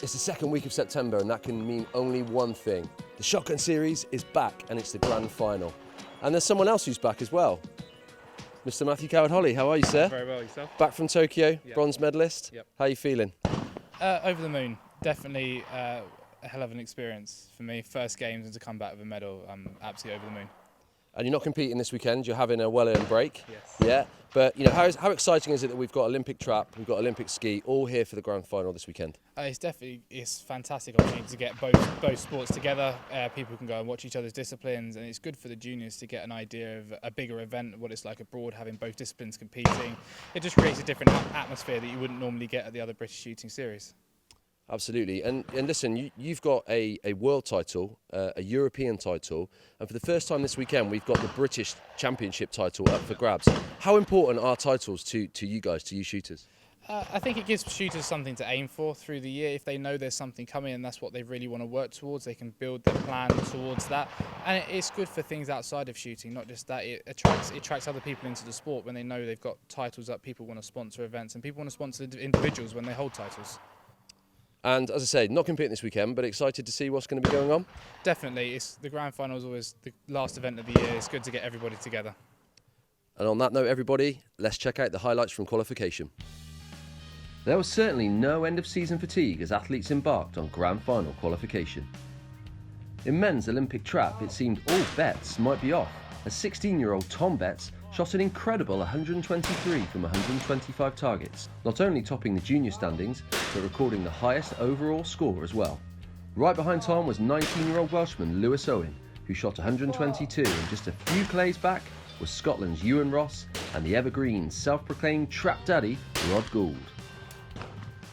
It's the second week of September and that can mean only one thing. The Shotgun Series is back and it's the grand final. And there's someone else who's back as well. Mr. Matthew Coward-Holly, how are you, sir? Very well, yourself? Back from Tokyo, Yep. bronze medalist. Yep. How are you feeling? Over the moon. Definitely a hell of an experience for me. First games and to come back with a medal, I'm absolutely over the moon. And you're not competing this weekend, you're having a well-earned break. Yes. Yeah, but you know, how exciting is it that we've got Olympic trap, we've got Olympic ski, all here for the grand final this weekend? It's fantastic opportunity to get both sports together. People can go and watch each other's disciplines, and it's good for the juniors to get an idea of a bigger event, what it's like abroad, having both disciplines competing. It just creates a different atmosphere that you wouldn't normally get at the other British shooting series. Absolutely, and listen, you've got a world title, a European title, and for the first time this weekend we've got the British Championship title up for grabs. How important are titles to you guys, to you shooters? I think it gives shooters something to aim for through the year. If they know there's something coming and that's what they really want to work towards, they can build their plan towards that. And it's good for things outside of shooting, not just that. It attracts other people into the sport when they know they've got titles up. People want to sponsor events and people want to sponsor individuals when they hold titles. And as I say, not competing this weekend, but excited to see what's going to be going on? Definitely. The grand final is always the last event of the year. It's good to get everybody together. And on that note, everybody, let's check out the highlights from qualification. There was certainly no end of season fatigue as athletes embarked on grand final qualification. In men's Olympic trap, it seemed all bets might be off as 16-year-old Tom Betts shot an incredible 123 from 125 targets, not only topping the junior standings, but recording the highest overall score as well. Right behind Tom was 19-year-old Welshman Lewis Owen, who shot 122, and just a few clays back was Scotland's Ewan Ross and the evergreen self-proclaimed trap daddy Rod Gould.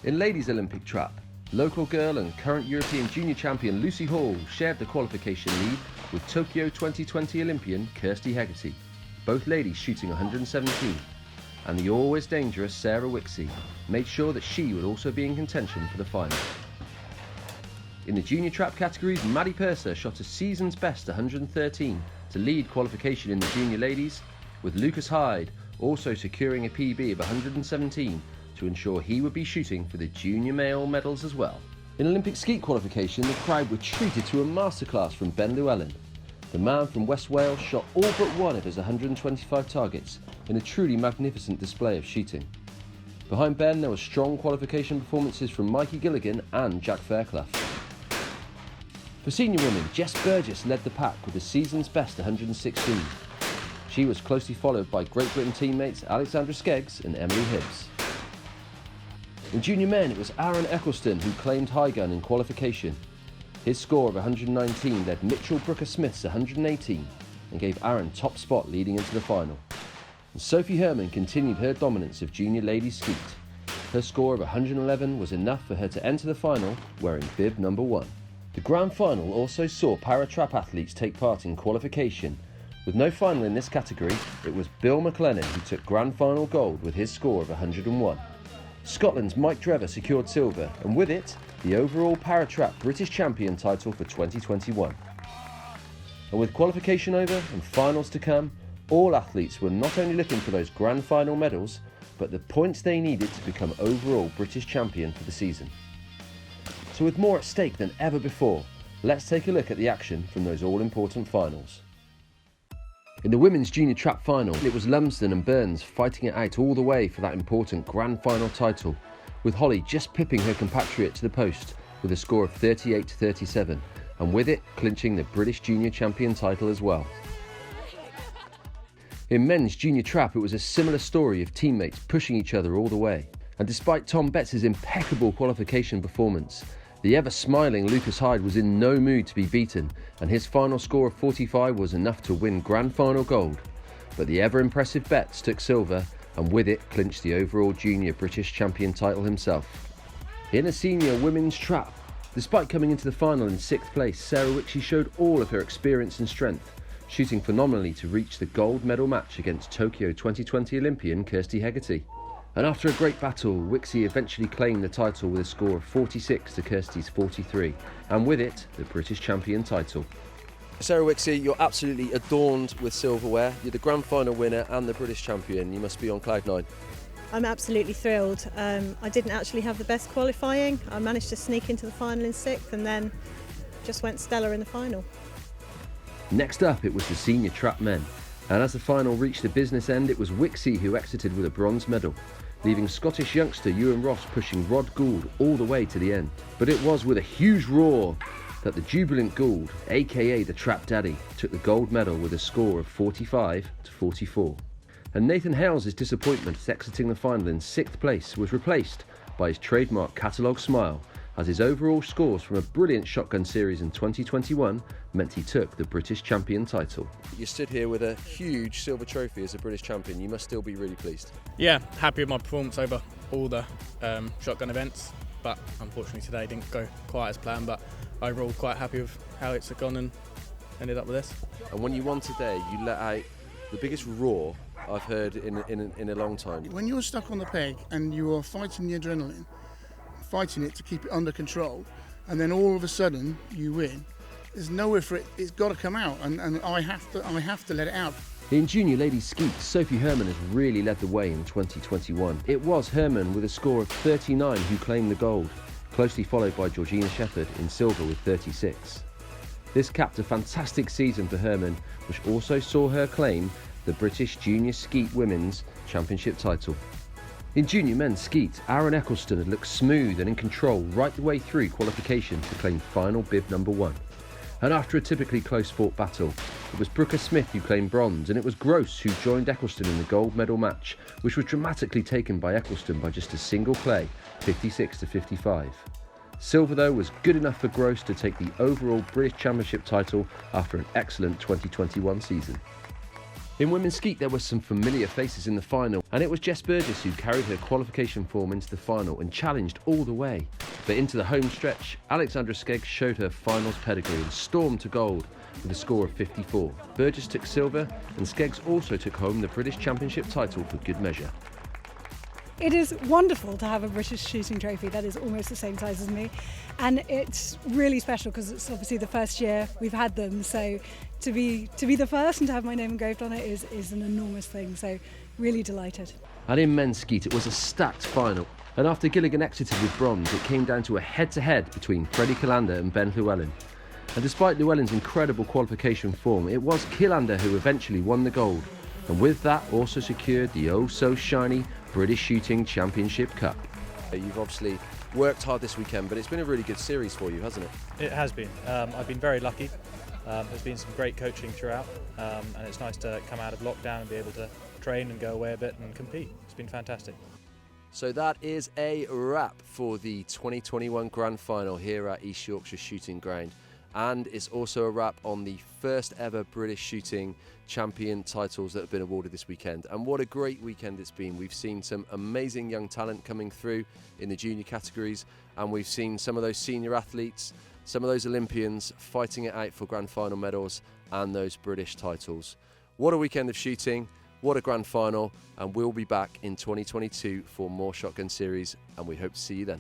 In ladies Olympic trap, local girl and current European junior champion Lucy Hall shared the qualification lead with Tokyo 2020 Olympian Kirsty Hegarty, both ladies shooting 117, and the always dangerous Sarah Wixie made sure that she would also be in contention for the final. In the junior trap categories, Maddie Purser shot a season's best 113 to lead qualification in the junior ladies, with Lucas Hyde also securing a PB of 117 to ensure he would be shooting for the junior male medals as well. In Olympic skeet qualification, the crowd were treated to a masterclass from Ben Llewellyn. The man from West Wales shot all but one of his 125 targets in a truly magnificent display of shooting. Behind Ben, there were strong qualification performances from Mikey Gilligan and Jack Fairclough. For senior women, Jess Burgess led the pack with the season's best 116. She was closely followed by Great Britain teammates Alexandra Skeggs and Emily Hibbs. In junior men, it was Aaron Eccleston who claimed high gun in qualification. His score of 119 led Mitchell Brooker-Smith's 118 and gave Aaron top spot leading into the final. And Sophie Herman continued her dominance of junior ladies skeet. Her score of 111 was enough for her to enter the final wearing bib number 1. The grand final also saw para-trap athletes take part in qualification. With no final in this category, it was Bill McLennan who took grand final gold with his score of 101. Scotland's Mike Drever secured silver, and with it, the overall para-trap British champion title for 2021. And with qualification over and finals to come, all athletes were not only looking for those grand final medals, but the points they needed to become overall British champion for the season. So with more at stake than ever before, let's take a look at the action from those all-important finals. In the women's junior trap final, it was Lumsden and Burns fighting it out all the way for that important grand final title, with Holly just pipping her compatriot to the post with a score of 38-37, and with it clinching the British junior champion title as well. In men's junior trap, it was a similar story of teammates pushing each other all the way, and despite Tom Betts' impeccable qualification performance, the ever-smiling Lucas Hyde was in no mood to be beaten, and his final score of 45 was enough to win grand final gold. But the ever-impressive Betts took silver, and with it clinched the overall junior British champion title himself. In a senior women's trap, despite coming into the final in 6th place, Sarah Wixie showed all of her experience and strength, shooting phenomenally to reach the gold medal match against Tokyo 2020 Olympian Kirsty Hegarty. And after a great battle, Wixie eventually claimed the title with a score of 46 to Kirsty's 43, and with it, the British champion title. Sarah Wixie, you're absolutely adorned with silverware. You're the grand final winner and the British champion. You must be on cloud 9. I'm absolutely thrilled. I didn't actually have the best qualifying. I managed to sneak into the final in 6th and then just went stellar in the final. Next up, it was the senior trap men. And as the final reached the business end, it was Wixie who exited with a bronze medal, leaving Scottish youngster Ewan Ross pushing Rod Gould all the way to the end. But it was with a huge roar that the jubilant Gould, aka the Trap Daddy, took the gold medal with a score of 45 to 44. And Nathan Hales' disappointment at exiting the final in 6th place was replaced by his trademark catalogue smile, as his overall scores from a brilliant shotgun series in 2021 meant he took the British champion title. You stood here with a huge silver trophy as a British champion. You must still be really pleased. Yeah, happy with my performance over all the shotgun events, but unfortunately today didn't go quite as planned, but overall quite happy with how it's gone and ended up with this. And when you won today, you let out the biggest roar I've heard in a long time. When you're stuck on the peg and you are fighting the adrenaline, fighting it to keep it under control, and then all of a sudden you win, there's nowhere for it. It's got to come out, and I have to let it out. In junior ladies skeet, Sophie Herman has really led the way in 2021. It was Herman with a score of 39 who claimed the gold, closely followed by Georgina Shepherd in silver with 36. This capped a fantastic season for Herman, which also saw her claim the British Junior Skeet Women's Championship title. In junior men's skeet, Aaron Eccleston had looked smooth and in control right the way through qualification to claim final bib number 1. And after a typically close-fought battle, it was Brooker Smith who claimed bronze, and it was Gross who joined Eccleston in the gold medal match, which was dramatically taken by Eccleston by just a single play, 56 to 55. Silver, though, was good enough for Gross to take the overall British Championship title after an excellent 2021 season. In women's skeet, there were some familiar faces in the final, and it was Jess Burgess who carried her qualification form into the final and challenged all the way. But into the home stretch, Alexandra Skeggs showed her finals pedigree and stormed to gold with a score of 54. Burgess took silver, and Skeggs also took home the British Championship title for good measure. It is wonderful to have a British shooting trophy that is almost the same size as me, and it's really special because it's obviously the first year we've had them, so to be the first and to have my name engraved on it is an enormous thing, so really delighted. And in men's skeet, it was a stacked final, and after Gilligan exited with bronze, it came down to a head-to-head between Freddie Killander and Ben Llewellyn. And despite Llewellyn's incredible qualification form, it was Killander who eventually won the gold, and with that also secured the oh-so-shiny British Shooting Championship Cup. You've obviously worked hard this weekend, but it's been a really good series for you, hasn't it? It has been. I've been very lucky. There's been some great coaching throughout, and it's nice to come out of lockdown and be able to train and go away a bit and compete. It's been fantastic. So that is a wrap for the 2021 Grand Final here at East Yorkshire Shooting Ground. And it's also a wrap on the first ever British Shooting Champion titles that have been awarded this weekend. And what a great weekend it's been. We've seen some amazing young talent coming through in the junior categories, and we've seen some of those senior athletes, some of those Olympians fighting it out for Grand Final medals and those British titles. What a weekend of shooting, what a Grand Final, and we'll be back in 2022 for more Shotgun Series, and we hope to see you then.